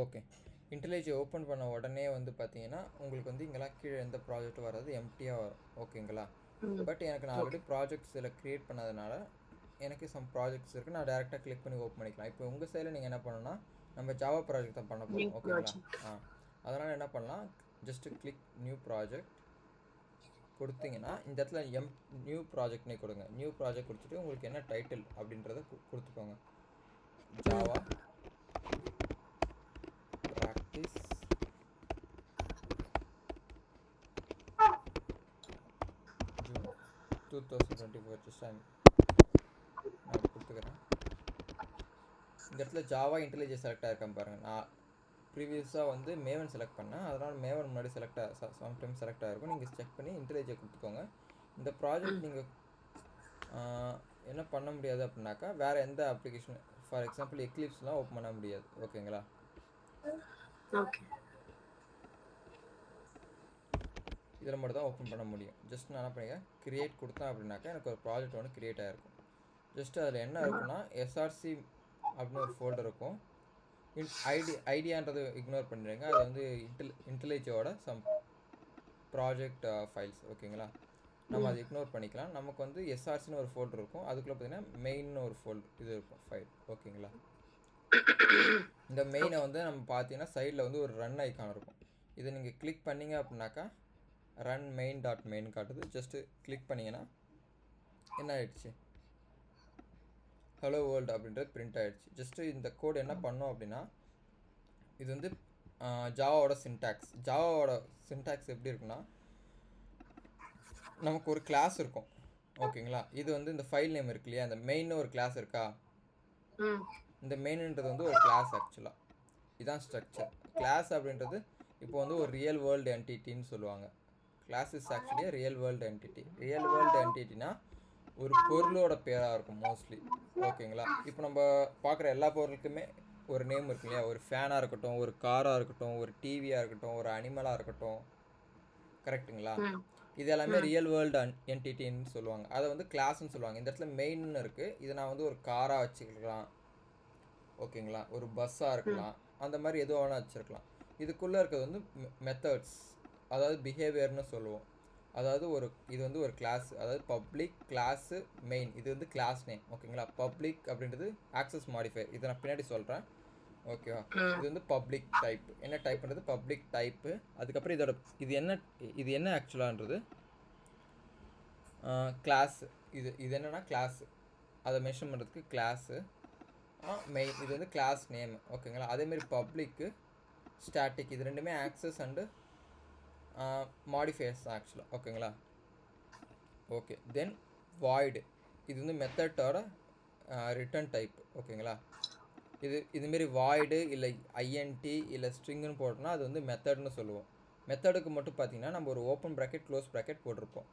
Okay. இன்டெலிஜ் open பண்ண உடனே வந்து பார்த்தீங்கன்னா, உங்களுக்கு வந்து இங்கலாம் கீழ எந்த ப்ராஜெக்ட்டும் வராது. எம்ப்டியா வரும். ஓகேங்களா? பட் எனக்கு நான் ஓகே. ஆல்ரெடி ப்ராஜெக்ட்ஸ் இதில கிரியேட் பண்ணதுனால, எனக்கு சம் ப்ராஜெக்ட்ஸ் இருக்கு. நான் டைரக்ட்டா கிளிக் பண்ணி ஓப்பன் பண்ணிக்கலாம். இப்போ உங்க சைட்ல நீங்க என்ன பண்ணணும்னா, நம்ம ஜாவா ப்ராஜெக்ட் தான் பண்ண நியூ போறோம். ஓகேங்களா? ப்ராஜெக்ட். ஆ. அதனால என்ன பண்ணலாம், ஜஸ்ட் கிளிக் நியூ ப்ராஜெக்ட் குடுத்தீங்கன்னா, இந்த இடத்துல நியூ ப்ராஜெக்ட்னே குடுங்க. நியூ ப்ராஜெக்ட் குடுத்துட்டு உங்களுக்கு என்ன டைட்டில் அப்படின்றத குடுத்துக்கோங்க. ஜாவா பிராக்டிஸ் ஜூன் 2024 ஜஸ்ட் நான் அப்படி கொடுத்துக்கிறேன். இந்த இடத்துல ஜாவா இன்டெலிஜென்ஸ் செலக்ட் ஆகிருக்கான் பாருங்கள். நான் ப்ரீவியஸாக வந்து மேவன் செலக்ட் பண்ணேன், அதனால் மேவன் முன்னாடி சம்டைம் செலக்ட் ஆகிருக்கும். நீங்கள் செக் பண்ணி இன்டெலிஜை கொடுத்துக்கோங்க. இந்த ப்ராஜெக்ட் நீங்கள் என்ன பண்ண முடியாது அப்படின்னாக்கா, வேறு எந்த அப்ளிகேஷன் ஃபார் எக்ஸாம்பிள் எக்லிப்ஸ்லாம் ஓப்பன் பண்ண முடியாது. ஓகேங்களா? ஓகே. இதில் மட்டும் தான் ஓப்பன் பண்ண முடியும். ஜஸ்ட் நான் என்ன பண்ணிக்கிறேன், கிரியேட் கொடுத்தேன் அப்படின்னாக்கா எனக்கு ஒரு ப்ராஜெக்ட் ஒன்று கிரியேட் ஆகிருக்கும். ஜஸ்ட் அதில் என்ன இருக்குன்னா, எஸ்ஆர்சி அப்படின்னு ஒரு ஃபோல்டர் இருக்கும். ஐடியான்றது இக்னோர் பண்ணிடுங்க. அது வந்து இன்டெலிஜோட சம் ப்ராஜெக்ட் ஃபைல்ஸ். ஓகேங்களா? நம்ம அதை இக்னோர் பண்ணிக்கலாம். நமக்கு வந்து எஸ்ஆர்சின்னு ஒரு ஃபோல்டர் இருக்கும். அதுக்குள்ளே பார்த்தீங்கன்னா மெயின்னு ஒரு இது இருக்கும், ஃபைல். ஓகேங்களா? இந்த மெயினை வந்து நம்ம பார்த்தீங்கன்னா சைடில் வந்து ஒரு ரன் ஐக்கான் இருக்கும். இதை நீங்கள் கிளிக் பண்ணீங்க அப்படின்னாக்கா ரன் மெயின் டாட் மெயின் காட்டுது. ஜஸ்ட்டு கிளிக் பண்ணிங்கன்னா என்ன ஆயிடுச்சு, ஹலோ வேர்ல்டு அப்படின்றது பிரிண்ட் ஆகிடுச்சு. ஜஸ்ட்டு இந்த கோட் என்ன பண்ணோம் அப்படின்னா, இது வந்து ஜாவாவோட சின்டாக்ஸ் எப்படி இருக்குன்னா, நமக்கு ஒரு கிளாஸ் இருக்கும். ஓகேங்களா? இது வந்து இந்த ஃபைல் நேம் இருக்கு இல்லையா, இந்த மெயின்னு ஒரு கிளாஸ் இருக்கா, இந்த மெயின்ன்றது வந்து ஒரு கிளாஸ். ஆக்சுவலாக இதுதான் ஸ்ட்ரக்சர். கிளாஸ் அப்படின்றது இப்போ வந்து ஒரு ரியல் வேர்ல்டு என்டிட்டின்னு சொல்லுவாங்க. Class is actually real world entity. Real world என்டிட்டினா ஒரு பொருளோட பேராக இருக்கும் மோஸ்ட்லி. ஓகேங்களா? இப்போ நம்ம பார்க்குற எல்லா பொருளுக்குமே ஒரு நேம் இருக்கு இல்லையா, ஒரு ஃபேனாக இருக்கட்டும், ஒரு காராக இருக்கட்டும், ஒரு டிவியாக இருக்கட்டும், ஒரு அனிமலாக இருக்கட்டும். கரெக்டுங்களா? இது எல்லாமே ரியல் வேர்ல்டு என்டிட்டின்னு சொல்லுவாங்க. அதை வந்து கிளாஸ்ன்னு சொல்லுவாங்க. இந்த இடத்துல மெயின்னு இருக்குது. இதை நான் வந்து ஒரு காராக வச்சுக்கலாம். ஓகேங்களா? ஒரு பஸ்ஸாக இருக்கலாம். அந்த மாதிரி எதுவும் வேணால் வச்சுருக்கலாம். இதுக்குள்ளே இருக்கிறது வந்து மெத்தட்ஸ், அதாவது பிஹேவியர்னு சொல்லுவோம். அதாவது இது வந்து ஒரு கிளாஸ், அதாவது பப்ளிக் கிளாஸு மெயின். இது வந்து கிளாஸ் நேம். ஓகேங்களா? பப்ளிக் அப்படின்றது ஆக்சஸ் மாடிஃபையர். இதை நான் பின்னாடி சொல்கிறேன். ஓகேவா? இது வந்து பப்ளிக் டைப். என்ன டைப்ன்றது பப்ளிக் டைப்பு. அதுக்கப்புறம் இது என்ன ஆக்சுவலான்றது கிளாஸு. இது என்னென்னா கிளாஸு, அதை மென்ஷன் பண்ணுறதுக்கு கிளாஸு மெயின். இது வந்து கிளாஸ் நேம். ஓகேங்களா? அதேமாரி பப்ளிக்கு ஸ்டாட்டிக், இது ரெண்டுமே ஆக்சஸ் அண்டு மாடிஃபையர்ஸ் தான் ஆக்சுவலாக. ஓகேங்களா? ஓகே. தென் வாய்டு, இது வந்து மெத்தடோட ரிட்டர்ன் டைப். ஓகேங்களா? இதுமாரி வாய்டு இல்லை ஐஎன்டி இல்லை ஸ்ட்ரிங்குன்னு போட்டோம்னா அது வந்து மெத்தட்னு சொல்லுவோம். மெத்தடுக்கு மட்டும் பார்த்தீங்கன்னா நம்ம ஒரு ஓப்பன் ப்ராக்கெட் க்ளோஸ் ப்ராக்கெட் போட்டிருப்போம்.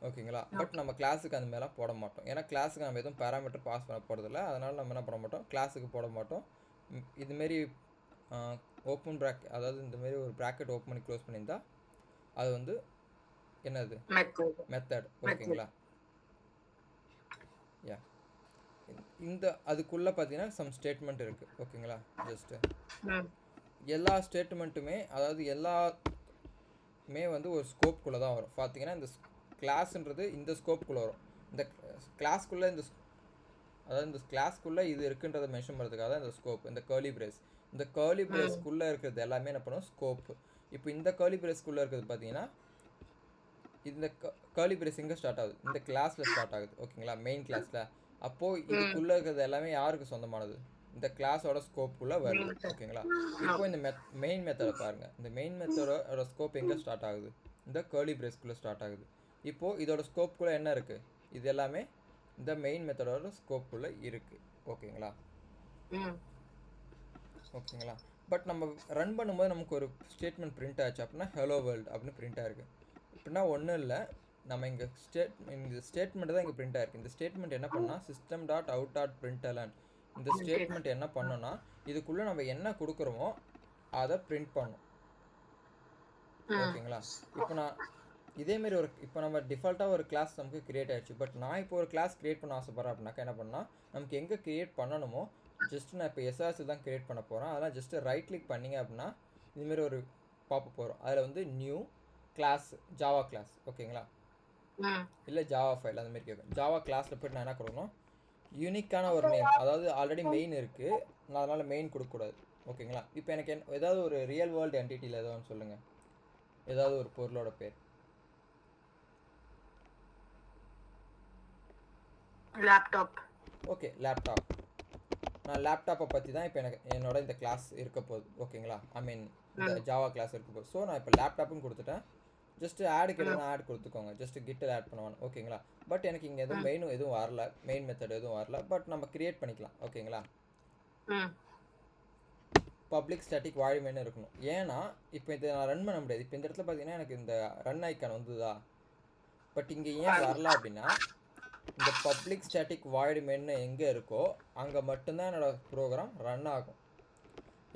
ஓகேங்களா? பட் நம்ம கிளாஸுக்கு அந்த மாதிரிலாம் போட மாட்டோம். ஏன்னா கிளாஸுக்கு நம்ம எதுவும் பேராமீட்டர் பாஸ் பண்ண போகிறதில்ல. அதனால் நம்ம என்ன பண்ண மாட்டோம், கிளாஸுக்கு போட மாட்டோம். இதுமாரி ஓப்பன் ப்ராக்கெட், அதாவது இந்தமாரி ஒரு ப்ராக்கெட் ஓப்பன் பண்ணி க்ளோஸ் பண்ணியிருந்தா அது வந்து என்னது, மெத்தட். ஓகேங்களா? யா. இந்த அதுக்குள்ளே பார்த்தீங்கன்னா சம் ஸ்டேட்மெண்ட் இருக்குது. ஓகேங்களா? ஜஸ்ட்டு எல்லா ஸ்டேட்மெண்ட்டுமே, அதாவது எல்லாமே வந்து ஒரு ஸ்கோப்புக்குள்ளே தான் வரும். பார்த்தீங்கன்னா இந்த கிளாஸ்ன்றது இந்த ஸ்கோப்புக்குள்ளே வரும். இந்த கிளாஸ்க்குள்ளே அதாவது இந்த கிளாஸ்க்குள்ளே இது இருக்குன்றதை மென்ஷன் பண்ணுறதுக்காக தான் இந்த ஸ்கோப், இந்த கர்லி பிரேஸ். இந்த கர்லி பிரேஸ்க்குள்ளே இருக்கிறது எல்லாமே என்ன பண்ணும், ஸ்கோப்பு. இப்போ இந்த கர்லி பிரேஸ்க்குள்ளே இருக்கிறது பார்த்தீங்கன்னா, இந்த கர்லி பிரேஸ் எங்கே ஸ்டார்ட் ஆகுது, இந்த கிளாஸில் ஸ்டார்ட் ஆகுது. ஓகேங்களா? மெயின் கிளாஸில். அப்போது இதுக்குள்ளே இருக்கிறது எல்லாமே யாருக்கு சொந்தமானது, இந்த கிளாஸோட ஸ்கோப்புக்குள்ளே வருது. ஓகேங்களா? இப்போ இந்த மெயின் மெத்தடை பாருங்கள். இந்த மெயின் மெத்தடோட ஸ்கோப் எங்கே ஸ்டார்ட் ஆகுது, இந்த கர்லி பிரேஸ்க்குள்ளே ஸ்டார்ட் ஆகுது. இப்போது இதோட ஸ்கோப்புக்குள்ளே என்ன இருக்குது, இது எல்லாமே இந்த மெயின் மெத்தடோட ஸ்கோப்புக்குள்ளே இருக்குது. ஓகேங்களா? ஓகேங்களா? பட் நம்ம ரன் பண்ணும்போது நமக்கு ஒரு ஸ்டேட்மெண்ட் பிரிண்ட் ஆச்சு அப்படின்னா ஹலோ வேர்ல்டு அப்படின்னு பிரிண்ட் ஆயிருக்கு. இப்படின்னா ஒன்றும் இல்லை, நம்ம இங்கே இந்த ஸ்டேட்மெண்ட் தான் இங்கே பிரிண்ட் ஆயிருக்கு. இந்த ஸ்டேட்மெண்ட் என்ன பண்ணால் சிஸ்டம் டாட் அவுட் டாட் பிரிண்டலன், இந்த ஸ்டேட்மெண்ட் என்ன பண்ணோன்னா இதுக்குள்ளே நம்ம என்ன கொடுக்குறோமோ அதை பிரிண்ட் பண்ணும். ஓகேங்களா? இப்போ நான் இதேமாரி இப்போ நம்ம டிஃபால்ட்டாக ஒரு கிளாஸ் நமக்கு கிரியேட் ஆகிடுச்சு. பட் நான் இப்போ ஒரு கிளாஸ் கிரியேட் பண்ண ஆசைப்பட்றேன் அப்படின்னாக்கா என்ன பண்ணால், நமக்கு எங்கே கிரியேட் பண்ணணுமோ ஜஸ்ட் நான் இப்போ எஸ்ஆர்சி தான் கிரியேட் பண்ண போகிறேன். அதெல்லாம் ஜஸ்ட்டு ரைட் கிளிக் பண்ணிங்க அப்படின்னா இதுமாரி ஒரு பாப்பப் வரும். அதில் வந்து நியூ கிளாஸ் ஜாவா கிளாஸ் ஓகேங்களா, இல்லை ஜாவா ஃபைல் அந்த மாதிரி கேட்கும். ஜாவா கிளாஸில் போய்ட்டு நான் என்ன கொடுக்கணும், யூனிக்கான ஒரு நேம், அதாவது ஆல்ரெடி மெயின் இருக்குது, நான் அதனால் மெயின் கொடுக்கக்கூடாது ஓகேங்களா. இப்போ எனக்கு ஏதாவது ஒரு ரியல் வேர்ல்டு என்டிட்டியில் ஏதோ ஒன்று சொல்லுங்கள், ஏதாவது ஒரு பொருளோட பேர். லேப்டாப். Okay laptop. நான் லேப்டாப்பை பற்றி தான் இப்போ எனக்கு என்னோட இந்த கிளாஸ் இருக்க போகுது ஓகேங்களா, ஐ மீன் இந்த ஜாவா கிளாஸ் இருக்க போகுது. ஸோ நான் இப்போ லேப்டாப்புன்னு கொடுத்துட்டேன். ஜஸ்ட்டு ஆடுக்கு எதுவும் ஆட் கொடுத்துக்கோங்க, ஜஸ்ட்டு கிட்டில் ஆட் பண்ணுவாங்க ஓகேங்களா. பட் எனக்கு இங்கே எதுவும் மெயினும் எதுவும் வரல, மெயின் மெத்தட் எதுவும் வரல. பட் நம்ம கிரியேட் பண்ணிக்கலாம் ஓகேங்களா. பப்ளிக் ஸ்டாட்டிக் வாய்ட் மெயின் இருக்கணும். ஏன்னா இப்போ இதை நான் ரன் பண்ண முடியாது. இப்போ இந்த இடத்துல பார்த்தீங்கன்னா எனக்கு இந்த ரன் ஐக்கான் வந்துதா, பட் இங்கே ஏன் வரல அப்படின்னா இந்த பப்ளிக் ஸ்டாட்டிக் வாய்டு மெயின் எங்கே இருக்கோ அங்கே மட்டும்தான் என்னோடய ப்ரோக்ராம் ரன் ஆகும்.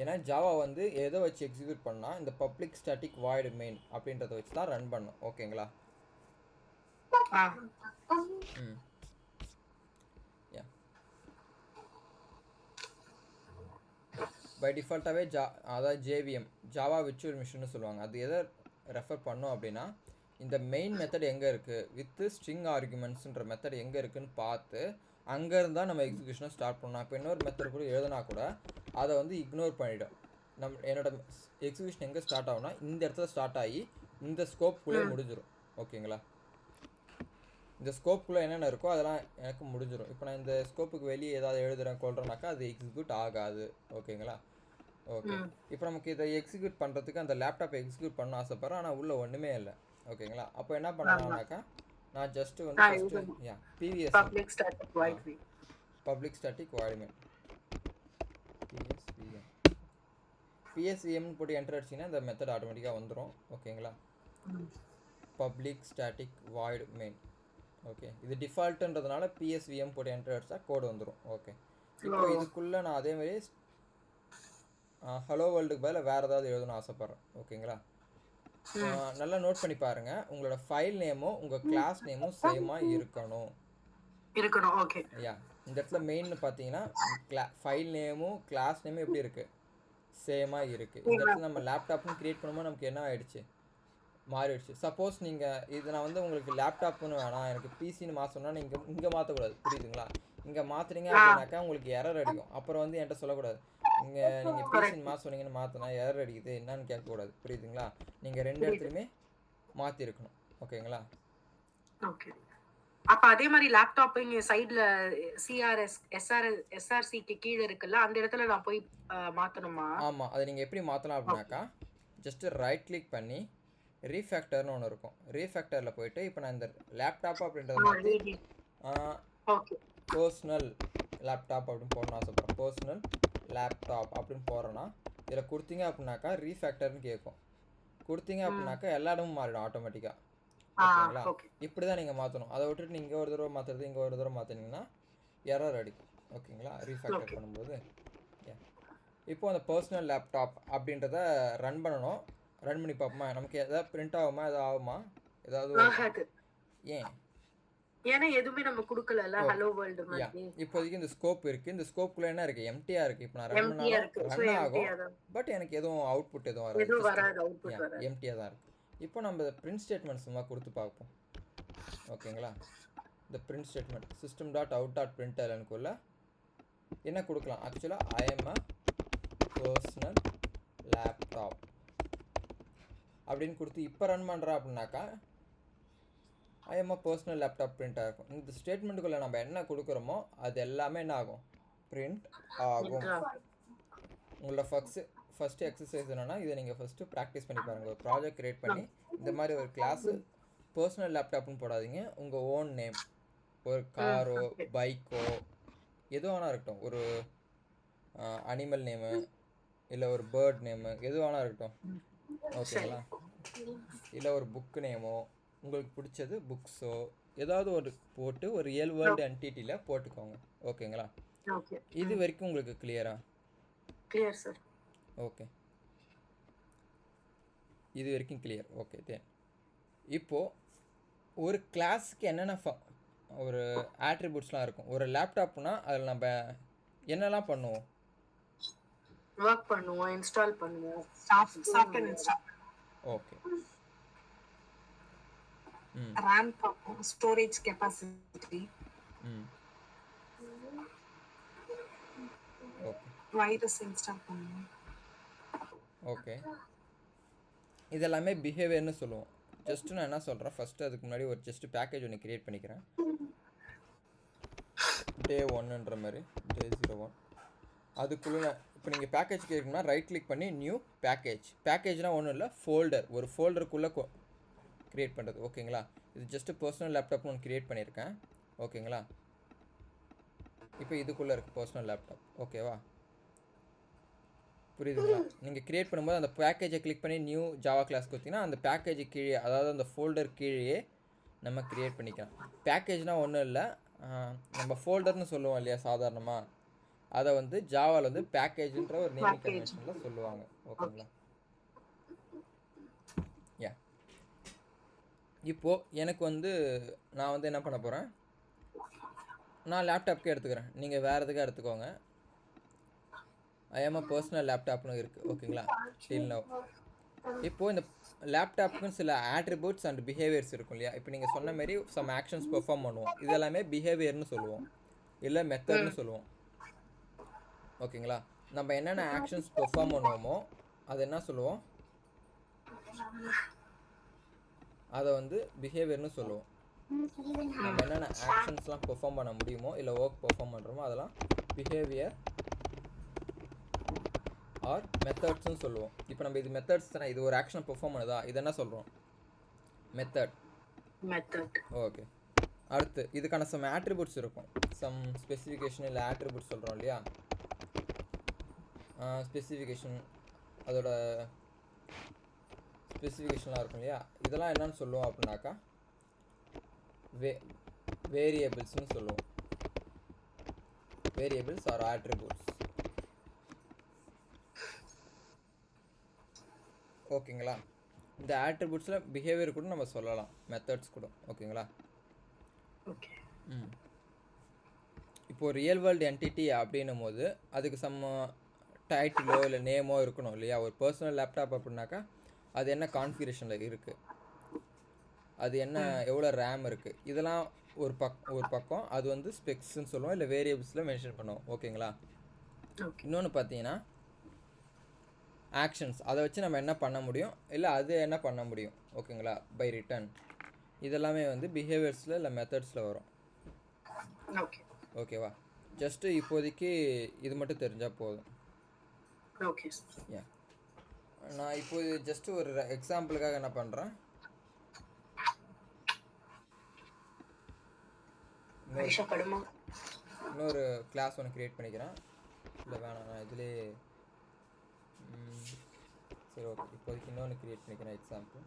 ஏன்னா ஜாவா வந்து எதை வச்சு எக்ஸிக்யூட் பண்ணால் இந்த பப்ளிக் ஸ்டாட்டிக் வாய்டு மெயின் அப்படின்றத வச்சு தான் ரன் பண்ணும் ஓகேங்களா. பை டிஃபால்ட்டாகவே அதாவது ஜேவிஎம் ஜாவா விர்ச்சுவல் மிஷின்னு சொல்லுவாங்க. அது எதை ரெஃபர் பண்ணோம் அப்படின்னா இந்த மெயின் மெத்தட் எங்கே இருக்குது வித்து ஸ்ட்ரிங் ஆர்குமெண்ட்ஸுன்ற மெத்தட் எங்கே இருக்குதுன்னு பார்த்து அங்கேருந்து தான் நம்ம எக்ஸிக்யூஷனை ஸ்டார்ட் பண்ணோம். இப்போ இன்னொரு மெத்தட் கூட எழுதுனா கூட அதை வந்து இக்னோர் பண்ணிவிடும். என்னோடய எக்ஸிக்யூஷன் எங்கே ஸ்டார்ட் ஆகும்னா இந்த இடத்துல ஸ்டார்ட் ஆகி இந்த ஸ்கோப்புக்குள்ளே முடிஞ்சிடும் ஓகேங்களா. இந்த ஸ்கோப்புக்குள்ளே என்னென்ன இருக்கோ அதெல்லாம் எனக்கு முடிஞ்சிடும். இப்போ நான் இந்த ஸ்கோப்புக்கு வெளியே ஏதாவது எழுதுகிறேன் கொள்கிறேன்னாக்கா அது எக்ஸிக்யூட் ஆகாது ஓகேங்களா. ஓகே, இப்போ நமக்கு இதை எக்ஸிக்யூட் பண்ணுறதுக்கு அந்த லேப்டாப்பை எக்ஸிக்யூட் பண்ண ஆசைப்பட்றேன், ஆனால் உள்ளே ஒன்றுமே இல்லை ஓகேங்களா. அப்போ என்ன பண்ணலாம்னாக்கா நான் ஜஸ்ட்டு வந்து first PVS public static void main பிஎஸ்விஎம்னு போட்டு என்டர் அடிச்சிங்கன்னா இந்த மெத்தட் ஆட்டோமேட்டிக்காக வந்துடும் ஓகேங்களா. Public static void main okay, இது டிஃபால்ட்டுன்றதுனால பிஎஸ்விஎம் போட்டு என்டர் அடிச்சா கோடு வந்துடும் ஓகே. இப்போ இதுக்குள்ளே நான் அதேமாதிரி ஹலோ வேர்ல்டுக்கு பதில் வேறு ஏதாவது எழுதணும்னு ஆசைப்பட்றேன் ஓகேங்களா. நல்லா நோட் பண்ணி பாருங்கள், உங்களோட ஃபைல் நேமும் உங்கள் கிளாஸ் நேமும் சேமாக இருக்கணும். ஓகே யா, இந்த இடத்துல மெயின்னு பார்த்தீங்கன்னா ஃபைல் நேமும் கிளாஸ் நேமும் எப்படி இருக்குது, சேமாக இருக்குது. இந்த இடத்துல நம்ம லேப்டாப்னு க்ரியேட் பண்ணும்போது நமக்கு என்ன ஆகிடுச்சு, மாறிடுச்சு. சப்போஸ் நீங்கள் இது நான் வந்து உங்களுக்கு லேப்டாப்னு வேணாம் எனக்கு பிசின்னு மாற்றணும்னா நீங்கள் இங்கே மாற்றக்கூடாது புரியுதுங்களா. இங்கே மாற்றுறீங்க அப்படின்னாக்கா உங்களுக்கு எரர் அடிக்கும். அப்புறம் வந்து என்கிட்ட சொல்லக்கூடாது நீங்கள் பிசின்னு மாற்ற சொன்னீங்கன்னு மாற்றினா எரர் அடிக்குது என்னன்னு கேட்கக்கூடாது புரியுதுங்களா. நீங்கள் ரெண்டு இடத்துலையுமே மாற்றிருக்கணும் ஓகேங்களா. ஓகே, அப்ப அதே மாதிரி லேப்டாப் இங்க சைடுல எஸ்ஆர்சிக்கு கீழே இருக்குல்ல அந்த இடத்துல நான் போய் மாத்தணுமா? ஆமாம், அதை நீங்கள் எப்படி மாற்றலாம் அப்படின்னாக்கா ஜஸ்ட் ரைட் கிளிக் பண்ணி ரீஃபேக்டர்னு ஒன்று இருக்கும். ரீஃபேக்டரில் போயிட்டு இப்போ நான் இந்த லேப்டாப் அப்படின்றத மாதிரி பர்சனல் லேப்டாப் அப்படின்னு போடணும் ஆசைப்பட்றேன். பர்சனல் லேப்டாப் அப்படின்னு போடுறேன்னா இதில் கொடுத்தீங்க அப்படின்னாக்கா ரீஃபேக்டர்னு கேட்கும். கொடுத்தீங்க அப்படின்னாக்கா எல்லா இடமும் மாறிடும் ஆட்டோமேட்டிக்காக ஓகேங்களா. இப்படி தான் நீங்கள் மாற்றணும். அதை விட்டுட்டு நீங்கள் ஒரு தடவை மாற்றுறது இங்கே ஒரு தடவை மாற்றினீங்கன்னா எரர் அடிக்கும் ஓகேங்களா ரீஃபேக்டர் பண்ணும்போது. இப்போ அந்த பர்சனல் லேப்டாப் அப்படின்றத ரன் பண்ணணும். ரன் பண்ணி பார்ப்போமா, நமக்கு எதாவது பிரிண்ட் ஆகுமா, எதாவது ஆகுமா, ஏதாவது ஏன்னா எதுவுமே நம்ம கொடுக்கலல ஹலோ வேர்ல்ட் மாதிரி. இப்போதைக்கு இந்த ஸ்கோப் இருக்குது, இந்த ஸ்கோப்புக்குள்ள என்ன இருக்குது, எம்டியா இருக்குது. இப்போ நான் ரன் பண்ணாலும் ரன் ஆகும், பட் எனக்கு எதுவும் அவுட்புட் எதுவும் வராது, எம்டியாக தான் இருக்குது. இப்போ நம்ம பிரிண்ட் ஸ்டேட்மெண்ட் சும்மா கொடுத்து பார்ப்போம் ஓகேங்களா. இந்த print statement system dot out dot பிரிண்டல்னுக்குள்ள என்ன கொடுக்கலாம், ஆக்சுவலாக I am a personal laptop அப்படின்னு கொடுத்து இப்போ ரன் பண்ணுறேன் அப்படின்னாக்கா I am a personal laptop print ஆகும். இந்த ஸ்டேட்மெண்ட்டுக்குள்ளே நம்ம என்ன கொடுக்குறோமோ அது எல்லாமே என்ன ஆகும், பிரிண்ட் ஆகும். உங்களோட ஃபஸ்ட்டு எக்ஸசைஸ் என்னென்னா இதை நீங்கள் ஃபஸ்ட்டு ப்ராக்டிஸ் பண்ணி பாருங்கள். ஒரு ப்ராஜெக்ட் க்ரியேட் பண்ணி இந்த மாதிரி ஒரு கிளாஸு பர்சனல் லேப்டாப்னு போடாதீங்க, உங்கள் ஓன் நேம், ஒரு காரோ பைக்கோ எது வேணா இருக்கட்டும், ஒரு அனிமல் நேமு இல்லை ஒரு பேர்ட் நேமு எது வேணா இருக்கட்டும் ஓகேங்களா. இல்லை ஒரு புக்கு நேமோ உங்களுக்கு பிடிச்சது புக்ஸோ ஏதாவது ஒரு போட்டு ஒரு ரியல் வேர்ல்டு என்டிட்டியில் போட்டுக்கோங்க ஓகேங்களா. இது வரைக்கும் உங்களுக்கு கிளியரா? Clear sir. ஓகே, இது வரைக்கும் கிளியர். ஓகே, தென் இப்போது ஒரு கிளாஸுக்கு என்னென்ன ஒரு ஆட்ரிபியூட்ஸ்லாம் இருக்கும். ஒரு லேப்டாப்னால் அதில் நம்ம என்னெல்லாம் பண்ணுவோம்? ஒர்க் பண்ணுவோம், இன்ஸ்டால் பண்ணுவோம், சாஃப்ட்வேர் இன்ஸ்டால் ஓகே. RAM பார்ப்போம், storage capacity, okay virus install பண்ணுவோம். ஓகே, இதெல்லாமே பிஹேவியர்னு சொல்லுவோம். ஜஸ்ட் நான் என்ன சொல்கிறேன், ஃபஸ்ட்டு அதுக்கு முன்னாடி ஒரு ஜஸ்ட் பேக்கேஜ் ஒன்று க்ரியேட் பண்ணிக்கிறேன். டே 1ன்ற மாதிரி டே 01. அதுக்குள்ளே இப்போ நீங்கள் பேக்கேஜ் கேட்கணும்னா ரைட் கிளிக் பண்ணி நியூ பேக்கேஜ்னால் ஒன்றும் இல்லை, ஃபோல்டர், ஒரு ஃபோல்டருக்குள்ளே க்ரியேட் பண்ணுறது. ஓகேங்களா? இது ஜஸ்ட்டு பர்சனல் லேப்டாப்னு ஒன்று க்ரியேட் பண்ணியிருக்கேன். ஓகேங்களா? இப்போ இதுக்குள்ளே இருக்குது பர்சனல் லேப்டாப். ஓகேவா? புரியுதுங்களா? நீங்கள் க்ரியேட் பண்ணும்போது அந்த பேக்கேஜை கிளிக் பண்ணி நியூ ஜாவா கிளாஸ் கொடுத்தீங்கன்னா அந்த பேக்கேஜ் கீழே, அதாவது அந்த ஃபோல்டர் கீழேயே நம்ம க்ரியேட் பண்ணிக்கலாம். பேக்கேஜ்னால் ஒன்றும் இல்லை, நம்ம ஃபோல்டர்னு சொல்லுவோம் இல்லையா சாதாரணமாக, அதை வந்து ஜாவாவில் வந்து பேக்கேஜ்ன்ற ஒரு நேமிங் கன்வென்ஷனில் சொல்லுவாங்க. ஓகேங்களா? யா, இப்போது எனக்கு வந்து நான் வந்து என்ன பண்ண போகிறேன், நான் லேப்டாப்க்கே எடுத்துக்கிறேன், நீங்கள் வேறு எதுக்காக எடுத்துக்கோங்க. ஐஎம் பர்சனல் லேப்டாப்னு இருக்குது. ஓகேங்களா? Till now. இப்போது இந்த லேப்டாப்புக்குன்னு சில ஆட்ரிபியூட்ஸ் அண்ட் பிஹேவியர்ஸ் இருக்கும் இல்லையா? இப்போ நீங்கள் சொன்ன மாரி சம் ஆக்ஷன்ஸ் பெர்ஃபார்ம் பண்ணுவோம். இது எல்லாமே பிஹேவியர்னு சொல்லுவோம், இல்லை மெத்தட்னு சொல்லுவோம். ஓகேங்களா? நம்ம என்னென்ன ஆக்ஷன்ஸ் பெர்ஃபார்ம் பண்ணுவோமோ அது என்ன சொல்லுவோம், அதை வந்து பிஹேவியர்னு சொல்லுவோம். நம்ம என்னென்ன ஆக்ஷன்ஸ்லாம் பெர்ஃபார்ம் பண்ண முடியுமோ இல்லை ஒர்க் பெர்ஃபார்ம் பண்ணுறோமோ அதெல்லாம் பிஹேவியர் ஆர் மெத்தட்ஸ்னு சொல்லுவோம். இப்போ நம்ம இது மெத்தட்ஸ் தானே, இது ஒரு ஆக்ஷனை பெர்ஃபார்ம் பண்ணுதா, இது என்ன சொல்கிறோம், மெத்தட். ஓகே, அடுத்து இதுக்கான சம் ஆட்ரிபியூட்ஸ் இருக்கும், சம் ஸ்பெசிஃபிகேஷன் இல்லை ஆட்ரிபியூட்ஸ் சொல்கிறோம் இல்லையா? ஸ்பெசிஃபிகேஷன், அதோட ஸ்பெசிஃபிகேஷன்லாம் இருக்கும் இல்லையா? இதெல்லாம் என்னன்னு சொல்லுவோம் அப்படின்னாக்கா வேரியபிள்ஸ்னு சொல்லுவோம். Variables are attributes. ஓகேங்களா? இந்த ஆட்ரிபியூட்ஸில் பிஹேவியர் கூட நம்ம சொல்லலாம், மெத்தட்ஸ் கூட. ஓகேங்களா? இப்போ ரியல் வேர்ல்டு என்டிட்டி அப்படின்னும் போது அதுக்கு சம் டைட்டிலோ இல்லை நேமோ இருக்கணும் இல்லையா? ஒரு பர்சனல் லேப்டாப் அப்படின்னாக்கா அது என்ன கான்ஃபிகரேஷனில் இருக்குது, அது என்ன, எவ்வளோ ரேம் இருக்குது, இதெல்லாம் ஒரு பக்கம் அது வந்து ஸ்பெக்ஸ்ன்னு சொல்லுவோம், இல்லை வேரியபிள்ஸில் மென்ஷன் பண்ணுவோம். ஓகேங்களா? இன்னொன்று பார்த்தீங்கன்னா ஆக்ஷன்ஸ், அதை வச்சு நம்ம என்ன பண்ண முடியும், இல்லை அது என்ன பண்ண முடியும். ஓகேங்களா? பை ரிட்டர்ன், இதெல்லாமே வந்து பிஹேவியர்ஸில் இல்லை மெத்தட்ஸில் வரும். ஓகேவா? ஜஸ்ட்டு இப்போதைக்கு இது மட்டும் தெரிஞ்சால் போதும். ஓகே. நான் இப்போ ஜஸ்ட் ஒரு எக்ஸாம்பிளுக்காக என்ன பண்ணுறேன், இன்னொரு கிளாஸ் ஒன்று க்ரியேட் பண்ணிக்கிறேன். இல்லை வேணாம், நான் இதிலே சரி ஓகே, இப்போதைக்கு இன்னொன்று க்ரியேட் பண்ணிக்கிறேன் எக்ஸாம்பிள்.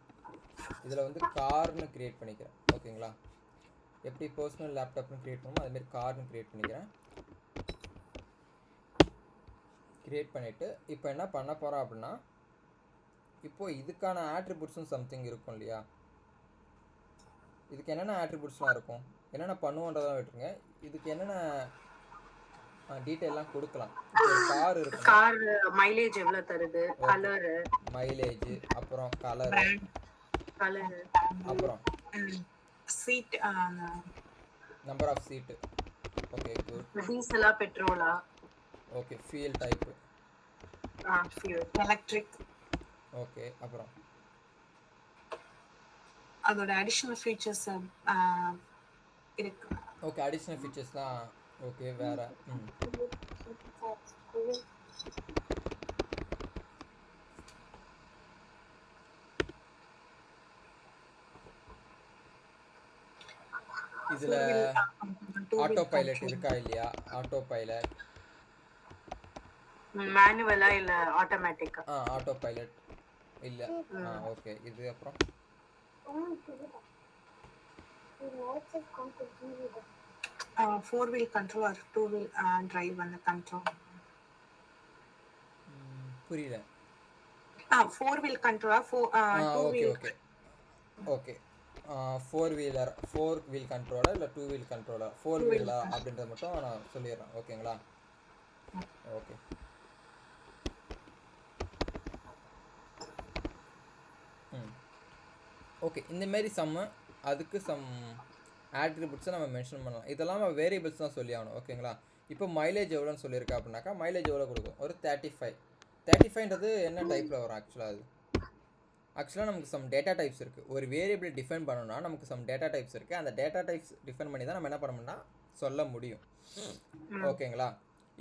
இதில் வந்து கார்னு க்ரியேட் பண்ணிக்கிறேன். ஓகேங்களா? எப்படி பர்சனல் லேப்டாப்னு க்ரியேட் பண்ணுமோ அதுமாரி கார்னு க்ரியேட் பண்ணிக்கிறேன். க்ரியேட் பண்ணிவிட்டு இப்போ என்ன பண்ண போகிறோம் அப்படின்னா, இப்போது இதுக்கான ஆட்ரிபியூட்ஸும் சம்திங் இருக்கும் இல்லையா? இதுக்கு என்னென்ன ஆட்ரிபியூட்ஸ்லாம் இருக்கும், என்னென்ன பண்ணுவோன்றதான் விட்டுருங்க, இதுக்கு என்னென்ன டீட்டெயிலாம் கொடுக்கலாம். கார் இருக்கு, கார் மைலேஜ் எவ்வளவு தருது, கலர், மைலேஜ், அப்புறம் கலர், அப்புறம் seat, number of seat. Okay, good. டீசலா பெட்ரோலா? Okay, fuel type, fuel, electric. Okay, அப்புறம் அதோட அடிஷனல் ஃபீச்சர்ஸ் இருக்கு. ஓகே, அடிஷனல் ஃபீச்சர்ஸ்லாம் ஓகே. வேற இதில் ஆட்டோ பைலட் இருக்கா இல்லையா? ஆட்டோ பைலட் மேனுவலா இல்ல ஆட்டோமேட்டிக்கா? ஆட்டோ பைலட் இல்லை. ஓகே, இது அப்புறம் four wheel control or two wheel drive அந்த கண்ட்ரோல். புரியல. ஃபோர் வீல் கண்ட்ரோலா, okay okay okay. Four wheel கண்ட்ரோலா இல்லை டூ வீல் கண்ட்ரோலா, ஃபோர் வீலா அப்படின்றத மட்டும் நான் சொல்லிடுறேன். ஓகேங்களா? ஓகே. ஓகே, இந்தமாரி சம்மு அதுக்கு சம் ஆட்ரிபியூட்ஸை நம்ம மென்ஷன் பண்ணலாம். இதெல்லாம் நம்ம வேரியபிள்ஸ் தான் சொல்லி ஆகணும். ஓகேங்களா? இப்போ மைலேஜ் எவ்வளோன்னு சொல்லியிருக்கா அப்படின்னாக்கா மைலேஜ் எவ்வளோ கொடுக்கும்? ஒரு 35ன்றது என்ன டைப்பில் வரும் ஆக்சுவலாக நமக்கு சம் டேட்டா டைப்ஸ் இருக்குது. ஒரு வேரியபிள் டிஃபைன் பண்ணணும்னா நமக்கு சம் டேட்டா டைப்ஸ் இருக்குது. அந்த டேட்டா டைப்ஸ் டிஃபைன் பண்ணி தான் நம்ம என்ன பண்ணணும்னா சொல்ல முடியும். ஓகேங்களா?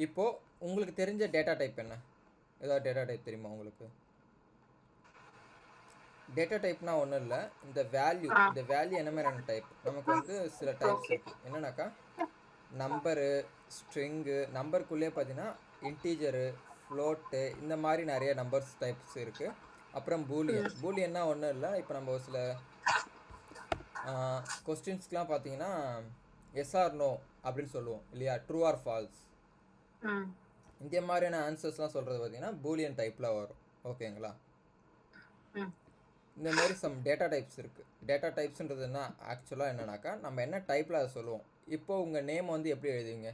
இப்போது உங்களுக்கு தெரிஞ்ச டேட்டா டைப் என்ன? ஏதாவது டேட்டா டைப் தெரியுமா உங்களுக்கு? டேட்டா டைப்னா ஒன்றும் இல்லை, இந்த வேல்யூ என்ன மாதிரியான டைப்? நமக்கு வந்து சில டைப்ஸ் இருக்குது. என்னன்னாக்கா நம்பரு, ஸ்ட்ரிங்கு, நம்பருக்குள்ளே பார்த்தீங்கன்னா இன்டீஜரு, ஃப்ளோட்டு, இந்த மாதிரி நிறைய நம்பர்ஸ் டைப்ஸ் இருக்குது. அப்புறம் பூலியன்னா ஒன்றும் இல்லை, இப்போ நம்ம ஒரு சில கொஸ்டின்ஸ்க்கெலாம் பார்த்தீங்கன்னா எஸ் ஆர் நோ அப்படின்னு சொல்லுவோம் இல்லையா, ட்ரூ ஆர் ஃபால்ஸ், இந்த மாதிரியான ஆன்சர்ஸ்லாம் சொல்கிறது பார்த்தீங்கன்னா பூலியன் டைப்பில் வரும். ஓகேங்களா? இந்த மாதிரி சம் டேட்டா டைப்ஸ் இருக்குது. டேட்டா டைப்ஸ்ன்றதுன்னா ஆக்சுவலாக என்னன்னாக்கா நம்ம என்ன டைப்பில் அதை சொல்லுவோம். இப்போது உங்கள் நேம் வந்து எப்படி எழுதுவீங்க?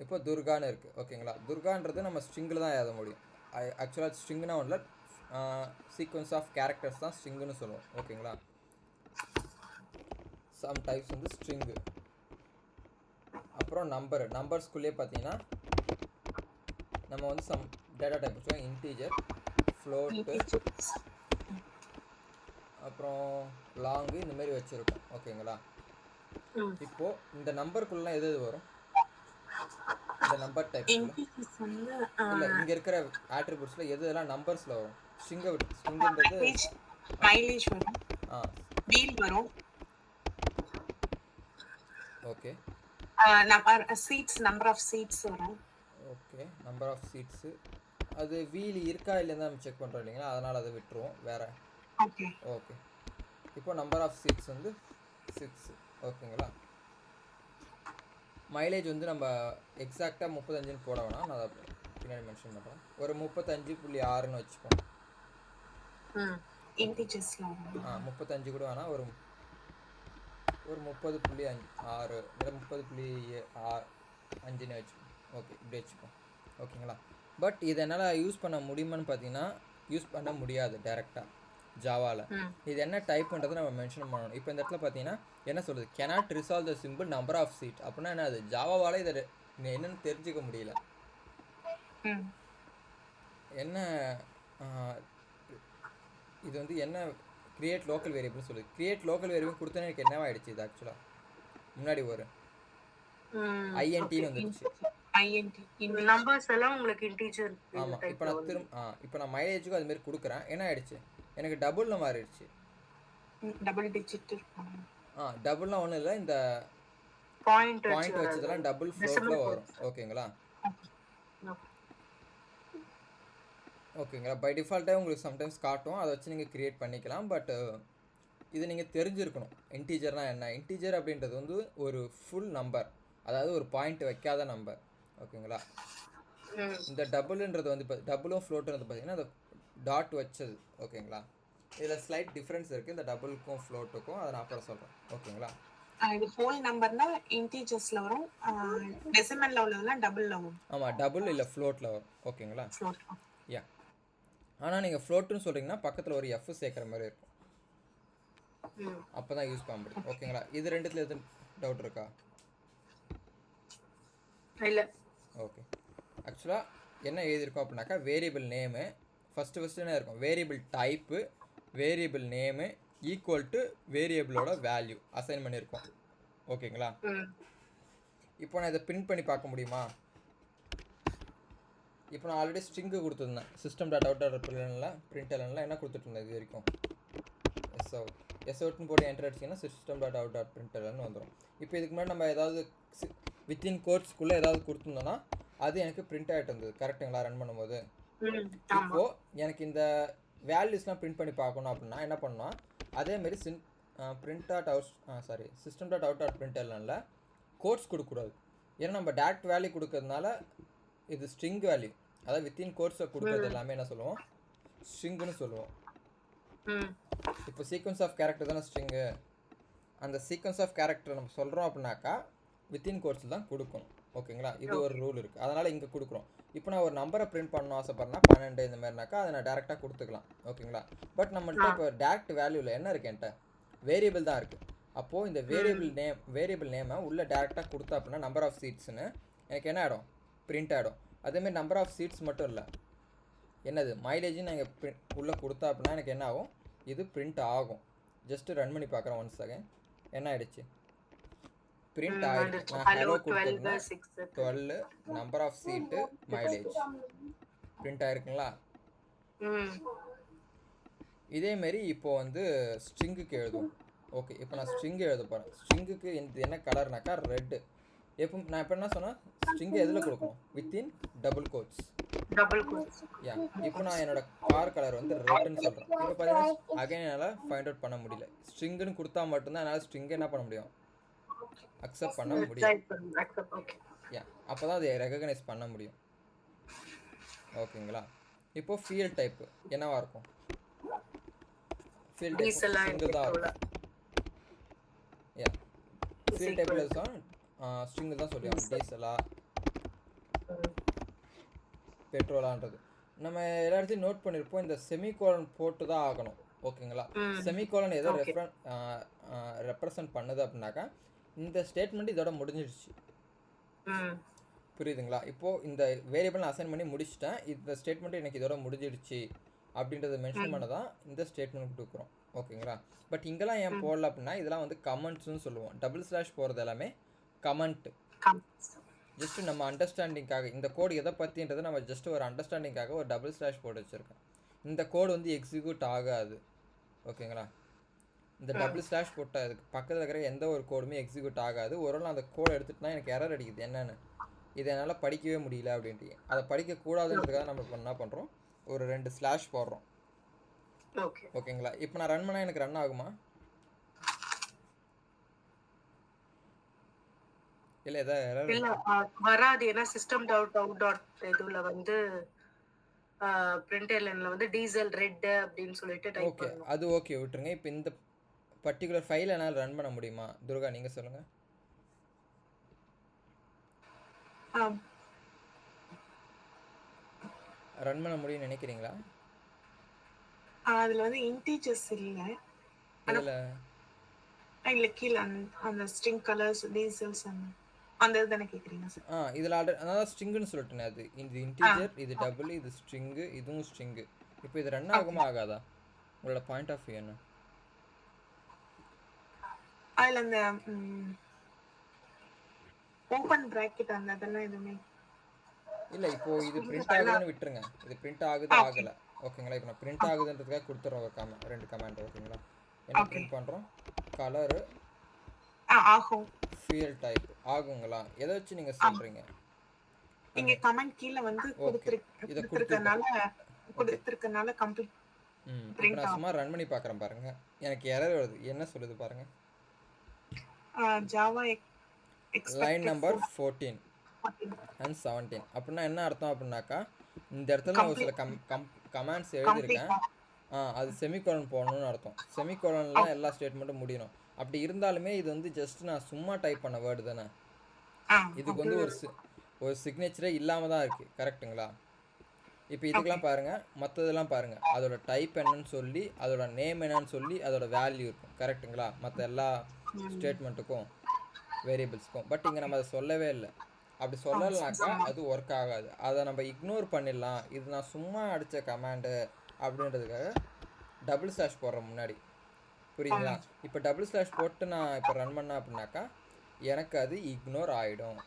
இப்போ துர்கான்னு இருக்குது. ஓகேங்களா? துர்கான்றது நம்ம ஸ்ட்ரிங்கில் தான் எழுத முடியும். ஆக்சுவலாக ஸ்ட்ரிங்னா ஒன்றில் சீக்வன்ஸ் ஆஃப் கேரக்டர்ஸ் தான் ஸ்ட்ரிங்குன்னு சொல்லுவோம். ஓகேங்களா? சம் டைப்ஸ் வந்து ஸ்ட்ரிங்கு. அப்புறம் நம்பர்ஸ்குள்ளேயே பார்த்தீங்கன்னா நம்ம வந்து சம் டேட்டா டைப் வச்சுக்கோம். இன்டீஜர், ஃப்ளோட்டு, அப்புறம் லாங்கு, இந்தமாரி வச்சுருக்கோம். ஓகேங்களா? இப்போது இந்த நம்பருக்குள்ளலாம் எது வரும்? இந்த நம்பர் டைப் இல்லை, இங்கே இருக்கிற ஆட்ரிபியூட்ஸில் எதெல்லாம் நம்பர்ஸில் வரும்? ஸ்ட்ரிங்குன்றது மைலேஜ் வரும், வீல் வரும், ஓகே, நம்பர் ஆஃப் சீட்ஸ் வரும். ஓகே, நம்பர் ஆஃப் சீட்ஸு அது வீல் இருக்கா இல்லைன்னு நம்ம செக் பண்ணுறோம் இல்லைங்களா, அதனால் அதை விட்டுருவோம். வேறு ஓகே. இப்போ நம்பர் ஆஃப் சீட்ஸ் வந்து 6. ஓகேங்களா? மைலேஜ் வந்து நம்ம எக்ஸாக்டாக 35ன்னு போட வேணாம், நான் அதை பின்னாடி மென்ஷன் பண்ணுறேன். ஒரு 35.6ன்னு வச்சுப்போம். 35 கூட வேணாம், ஒரு 30.6 இல்லை 30.5ன்னு வச்சுப்போம். ஓகே, இப்படி வச்சுப்போம். ஓகேங்களா? பட் இதை என்னால் யூஸ் பண்ண முடியுமான்னு பார்த்தீங்கன்னா யூஸ் பண்ண முடியாது டேரெக்டாக ஜாவாவில். இது என்ன டைப்புன்றதை நம்ம மென்ஷன் பண்ணணும். இப்போ இந்த இடத்துல பார்த்தீங்கன்னா என்ன சொல்லுது? cannot resolve the simple number of seat. அப்படின்னா என்ன? அது ஜாவாவால் இதை என்னன்னு தெரிஞ்சுக்க முடியல. என்ன இது வந்து என்ன கிரியேட் லோக்கல் வேரியபிள்னு சொல்லுது. கிரியேட் லோக்கல் வேரியபிள் கொடுத்தோன்னே எனக்கு என்னவாயிடுச்சு? இது ஆக்சுவலாக முன்னாடி ஒரு ஐஎன்டின்னு வந்துருச்சு. நம்பர்ஸ் எல்லாம் உங்களுக்கு இன்டிஜர். ஆமாம், இப்போ நான் மைலேஜுக்கும் அது மாதிரி கொடுக்குறேன். என்ன ஆயிடுச்சு? எனக்கு டபுள்னு மாறிடுச்சு. Double digit. டபுள்னா ஒன்றும் இல்லை, இந்த பாயிண்ட் வச்சதெல்லாம் டபுள் ஃப்ளோட்டில் வரும். ஓகேங்களா? பை டிஃபால்ட்டாக உங்களுக்கு சம்டைம்ஸ் காட்டும், அதை வச்சு நீங்கள் க்ரியேட் பண்ணிக்கலாம். பட் இது நீங்கள் தெரிஞ்சிருக்கணும். இன்டீஜர்னால் என்ன? இன்டீஜர் அப்படின்றது வந்து ஒரு ஃபுல் நம்பர், அதாவது ஒரு பாயிண்ட் வைக்காத நம்பர். ஓகேங்களா? இந்த டபுள்ன்றது வந்து இப்போ டபுளும் ஃப்ளோட்டுன்றது பார்த்தீங்கன்னா அந்த டாட் வச்சது. ஓகேங்களா? இதில் ஸ்லைட் டிஃப்ரென்ஸ் இருக்குது இந்த டபுளுக்கும் ஃப்ளோட்டுக்கும், அதை நான் அப்புறம் சொல்கிறேன். ஓகேங்களா? இது ஹோல் நம்பர்னா இன்டிஜர்ஸ்ல வரும், டெசிமல்ல உள்ளதெல்லாம் டபுள்ல வரும். ஆமாம், டபுள் இல்லை ஃப்ளோட்டில் வரும். ஓகேங்களா? யா, ஆனால் நீங்கள் ஃப்ளோட்டுன்னு சொல்கிறீங்கன்னா பக்கத்தில் ஒரு எஃப் சேர்க்குற மாதிரி இருக்கும், அப்போ தான் யூஸ் பண்ண முடியும். ஓகேங்களா? இது ரெண்டுத்தில் எதுவும் டவுட் இருக்கா? இல்லை. ஓகே, ஆக்சுவலாக என்ன எழுதியிருக்கோம் அப்படின்னாக்கா வேரியபிள் நேமு ஃபஸ்ட்டு என்ன இருக்கும்? Variable type, variable name equal to வேரியபிளோட வேல்யூ அசைன் பண்ணியிருக்கோம். ஓகேங்களா? இப்போ நான் இதை பிரிண்ட் பண்ணி பார்க்க முடியுமா? இப்போ நான் ஆல்ரெடி ஸ்ட்ரிங்கு கொடுத்துருந்தேன். system.out.printlnல என்ன கொடுத்துட்ருந்தேன் இது வரைக்கும்? எஸ்அவுட்னு போட்டு என்டர் அடிச்சிங்கன்னா system.out.println வந்துடும். இப்போ இதுக்கு முன்னாடி நம்ம ஏதாவது வித்தின் கோர்ஸ்க்குள்ளே ஏதாவது கொடுத்துருந்தோன்னா அது எனக்கு பிரிண்ட் ஆகிட்டு இருந்தது. கரெக்டுங்களா? ரன் பண்ணும்போது இப்போது எனக்கு இந்த வேல்யூஸ்லாம் பிரிண்ட் பண்ணி பார்க்கணும் அப்படின்னா என்ன பண்ணணும்? அதேமாரி system.out.printlnல கோர்ஸ் கொடுக்கக்கூடாது. ஏன்னா நம்ம டேரக்ட் வேல்யூ கொடுக்கறதுனால இது ஸ்ட்ரிங் வேல்யூ, அதாவது வித்தின் கோர்ஸை கொடுக்கறது எல்லாமே என்ன சொல்லுவோம்? ஸ்ட்ரிங்குன்னு சொல்லுவோம். இப்போ சீக்வன்ஸ் ஆஃப் கேரக்டர் தானே ஸ்ட்ரிங்கு. அந்த சீக்வன்ஸ் ஆஃப் கேரக்டர் நம்ம சொல்கிறோம் அப்படின்னாக்கா வித்தின் கோர்ஸில் தான் கொடுக்கணும். ஓகேங்களா? இது ஒரு ரூல் இருக்குது, அதனால் இங்கே கொடுக்குறோம். இப்போ நான் ஒரு நம்பரை பிரிண்ட் பண்ணணும் ஆசைப்பட்றேன்னா 12 இந்த மாதிரினாக்கா அதை நான் டேரெக்டாக கொடுத்துக்கலாம். ஓகேங்களா? பட் நம்மள்ட்ட இப்போ டேரக்ட் வேல்யூவில் என்ன இருக்குது, என்கிட்ட வேரியபிள் தான் இருக்குது. அப்போது இந்த வேரியபிள் நேமை உள்ளே டேரெக்டாக கொடுத்தா அப்படின்னா நம்பர் ஆஃப் சீட்ஸ்னு எனக்கு என்ன ஆகிடும், பிரிண்ட் ஆகிடும். அதேமாதிரி நம்பர் ஆஃப் சீட்ஸ் மட்டும் இல்லை, என்னது மைலேஜுன்னு நான் இங்கே உள்ளே கொடுத்தா அப்படின்னா எனக்கு என்ன ஆகும், இது பிரிண்ட் ஆகும். ஜஸ்ட்டு ரன் பண்ணி பார்க்குறேன் 1 செகண்ட். என்ன ஆகிடுச்சு, பிரிண்ட் ஆகிடுச்சு. நான் ஹலோ கொடுத்துருந்தேன் 12 number of seat mileage print ஆகிருக்குங்களா? இதேமாரி இப்போது வந்து ஸ்ட்ரிங்குக்கு எழுதுவோம். ஓகே, இப்போ நான் ஸ்ட்ரிங்கு எழுத போகிறேன். ஸ்ட்ரிங்குக்கு என்ன கலர்னாக்கா ரெட்டு. எப்போ நான் இப்போ என்ன சொன்னேன், ஸ்ட்ரிங்கு எதில் கொடுக்கணும், வித்தின் டபுள் கோட்ஸ். யா, இப்போ நான் என்னோட கார் கலர் வந்து ரெட்டுன்னு சொல்கிறேன். இப்போ பார்த்தீங்கன்னா அகைன் என்னால் ஃபைண்ட் அவுட் பண்ண முடியல. ஸ்ட்ரிங்குன்னு கொடுத்தா மட்டும்தான் என்னால் ஸ்ட்ரிங்கை என்ன பண்ண முடியும், அக்செப்ட் பண்ண முடியும். யா, அப்போ தான் அதை ரெகக்னைஸ் பண்ண முடியும். ஓகேங்களா? இப்போது ஃபீல்ட் டைப்பு என்னவா இருக்கும், ஃபீல்ட் டைப் சிங்கிள் தான் இருக்கும். யா, ஃபீல்ட் டைப்பில் தான் ஸ்ட்ரிங்கு தான் சொல்லுவாங்க, டீசலா பெட்ரோலான்றது. நம்ம எல்லா இடத்தையும் நோட் பண்ணியிருப்போம், இந்த செமிகோலன் போட்டு தான் ஆகணும். ஓகேங்களா? செமிகோலன் எதோ ரெப்ரசன்ட் பண்ணுது அப்படின்னாக்கா இந்த ஸ்டேட்மெண்ட் இதோட முடிஞ்சிடுச்சு. புரியுதுங்களா? இப்போது இந்த வேரியபிள் நான் அசைன் பண்ணி முடிச்சிட்டேன், இந்த ஸ்டேட்மெண்ட் எனக்கு இதோட முடிஞ்சிடுச்சு அப்படின்றத மென்ஷன் பண்ண தான் இந்த ஸ்டேட்மெண்ட் கொடுக்குறோம். ஓகேங்களா? பட் இங்கெல்லாம் ஏன் போடல அப்படின்னா இதெல்லாம் வந்து கமெண்ட்ஸ்னு சொல்லுவோம். டபுள் ஸ்லாஷ் போகிறது எல்லாமே கமெண்ட். ஜஸ்ட் நம்ம அண்டர்ஸ்டாண்டிங்காக இந்த கோடு எதை பற்றின்றதை நம்ம ஜஸ்ட் ஒரு அண்டர்ஸ்டாண்டிங்காக ஒரு டபுள் ஸ்லாஷ் போட்டு வச்சுருக்கேன். இந்த கோடு வந்து எக்ஸிக்யூட் ஆகாது. ஓகேங்களா? இந்த டபுள் ஸ்லாஷ் போட்ட அதுக்கு பக்கத்தில் இருக்கிற எந்த ஒரு கோடுமே எக்ஸிக்யூட் ஆகாது. ஒரு நாள் அந்த கோடை எடுத்துகிட்டுனா எனக்கு எரர் அடிக்குது, என்னென்னு இதை என்னால் படிக்கவே முடியல அப்படின்ட்டு. அதை படிக்கக்கூடாதுன்றதுக்காக நம்ம இப்போ என்ன பண்ணுறோம், ஒரு 2 ஸ்லாஷ் போடுறோம். ஓகேங்களா? இப்போ நான் ரன் பண்ணால் எனக்கு ரன் ஆகுமா, இல்லை எதாவது வராது? ஏன்னா சிஸ்டம் டாட் அவுட் டாட் இதுல வந்து பிரிண்டர்ல வந்து டீசல் ரெட் அப்படின்னு சொல்லிட்டு டைப் பண்ணனும். அது ஓகே விட்டுருங்க. இப்போ இந்த பர்டிகுலர் ஃபைல் என்னால் ரன் பண்ண முடியுமா துர்கா, நீங்கள் சொல்லுங்கள். ரன் பண்ண முடியும்னு நினைக்கிறீங்களா? அதுல வந்து இன்டிஜர்ஸ் இல்ல, இல்ல கீழ அந்த ஸ்ட்ரிங் கலர்ஸ் டீசல்ஸ் அந்த இதுதானே கேக்குறீங்க சார்? இதில் ஆல்ரெடி அதான் ஸ்ட்ரிங்குன்னு சொல்லிட்டேன். அது இது இன்டிஜர், இது டபுள், இது ஸ்ட்ரிங்கு, இதுவும் ஸ்ட்ரிங்கு. இப்போ இது ரன் ஆகுமா ஆகாதா, உங்களோட பாயிண்ட் ஆஃப் வியூ என்ன? அதுல அந்த ஓபன் பிராக்கெட் அந்த அதெல்லாம் எதுவுமே இல்லை. இப்போது இது பிரிண்ட் ஆகுதுன்னு விட்டுருங்க, இது பிரிண்ட் ஆகுது ஆகலை. ஓகேங்களா? இப்போ நான் பிரிண்ட் ஆகுதுன்றதுக்காக கொடுத்துட்றோம் ஒரு 2 கமெண்ட். ஓகேங்களா? என்ன பிரிண்ட் பண்ணுறோம், கலரு ஆகும், ஃபீல்ட் டைப் ஆகுங்களா, எதை வச்சு நீங்கள் சொல்கிறீங்க? இங்க கமெண்ட் கீழ வந்து கொடுத்திருக்கனால கம்ப்ளீட். இப்போ நான் சும்மா ரன் பண்ணி பார்க்குறேன் பாருங்க, எனக்கு எரர் வருது. என்ன சொல்லுது பாருங்க, ஜாவா லைன் நம்பர் 14 and 17. அப்படின்னா என்ன அர்த்தம் அப்படின்னாக்கா இந்த இடத்துல நான் ஒரு சில கமெண்ட்ஸ் எழுதியிருக்கேன், அது செமிகோலன் போடணும்னு அர்த்தம். செமிகோலன்லாம் எல்லா ஸ்டேட்மெண்ட்டும் முடியணும். அப்படி இருந்தாலுமே இது வந்து ஜஸ்ட் நான் சும்மா டைப் பண்ண வேர்டு தானே, இதுக்கு வந்து ஒரு சிக்னேச்சரே இல்லாமல் தான் இருக்குது. கரெக்டுங்களா? இப்போ இதுக்கெல்லாம் பாருங்கள், மற்றதெல்லாம் பாருங்கள், அதோட டைப் என்னன்னு சொல்லி, அதோட நேம் என்னன்னு சொல்லி, அதோட வேல்யூ இருக்கும். கரெக்டுங்களா? மற்ற எல்லா ஸ்டேட்மெண்ட்டுக்கும் வேரியபிள்ஸ்க்கும். பட் இங்கே நம்ம அதை சொல்லவே இல்லை. அப்படி சொல்லலைனாக்கா அது ஒர்க் ஆகாது. அதை நம்ம இக்னோர் பண்ணிடலாம். இது நான் சும்மா அடித்த கமாண்டு அப்படின்றதுக்காக டபுள் ஸ்லாஷ் போடுறேன் முன்னாடி. புரியுதுங்களா? இப்போ டபுள் ஸ்லாஷ் போட்டு நான் இப்போ ரன் பண்ணேன் அப்படின்னாக்கா எனக்கு அது இக்னோர் ஆகிடும்.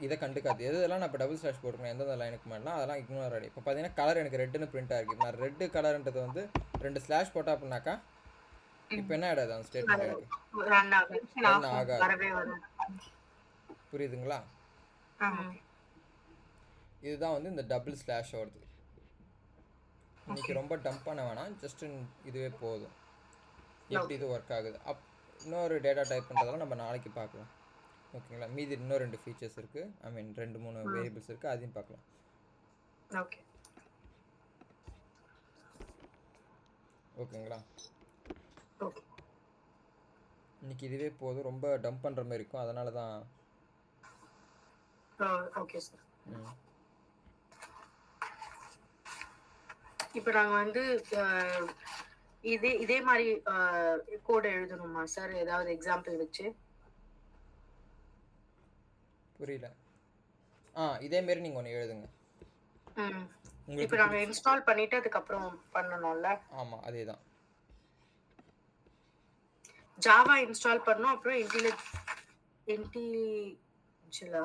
இதை கண்டுக்காது. எதெல்லாம் நான் இப்போ டபுள் ஸ்லாஷ் போட்டுருக்கேன் எந்தெந்த லைனுக்கு மேலாம் அதெல்லாம் இக்னோர் ஆகிடும். இப்போ பார்த்தீங்கன்னா கலர் எனக்கு ரெட்டுன்னு பிரிண்ட் ஆகிருக்கு. நான் ரெட்டு கலர்ன்றது வந்து 2 ஸ்லாஷ் போட்டேன் அப்படின்னாக்கா இப்போ என்ன ஆகிடாது, அந்த ஸ்டேட்மெண்ட் எனக்கு ரன் ஆகாது. புரியுதுங்களா? இதுதான் வந்து இந்த டபுள் ஸ்லாஷ் வருது. இன்னைக்கு ரொம்ப டம்ப் பண்ண வேணாம், ஜஸ்ட் இதுவே போதும். எப்படி இது ஒர்க் ஆகுது இன்னொரு டேட்டா டைப் பண்ணுறதெல்லாம் நம்ம நாளைக்கு பார்க்கலாம். ஓகேங்களா? மீதி இன்னும் 2 ஃபீச்சர்ஸ் இருக்குது, ஐ மீன் 2-3 வேரியபிள்ஸ் இருக்குது, அதையும் பார்க்கலாம். ஓகேங்களா? இன்னைக்கு இதுவே போதும். ரொம்ப டம்ப் பண்ணுற மாதிரி இருக்கும், அதனால தான் ஓகே சார். ம் இப்போ நாங்க வந்து இதே மாதிரி கோட் எழுதணுமா சார், ஏதாவது எக்ஸாம்பிள் வச்சு? புரியல. இதே மாரி நீங்கள் ஒன்று எழுதுங்க. இப்போ உங்களுக்கு நாங்க இன்ஸ்டால் பண்ணிட்டு அதுக்கப்புறம் பண்ணணும்ல? ஆமாம், அதே தான். ஜாவா இன்ஸ்டால் பண்ணோம், அப்புறம் இன்டிஜலா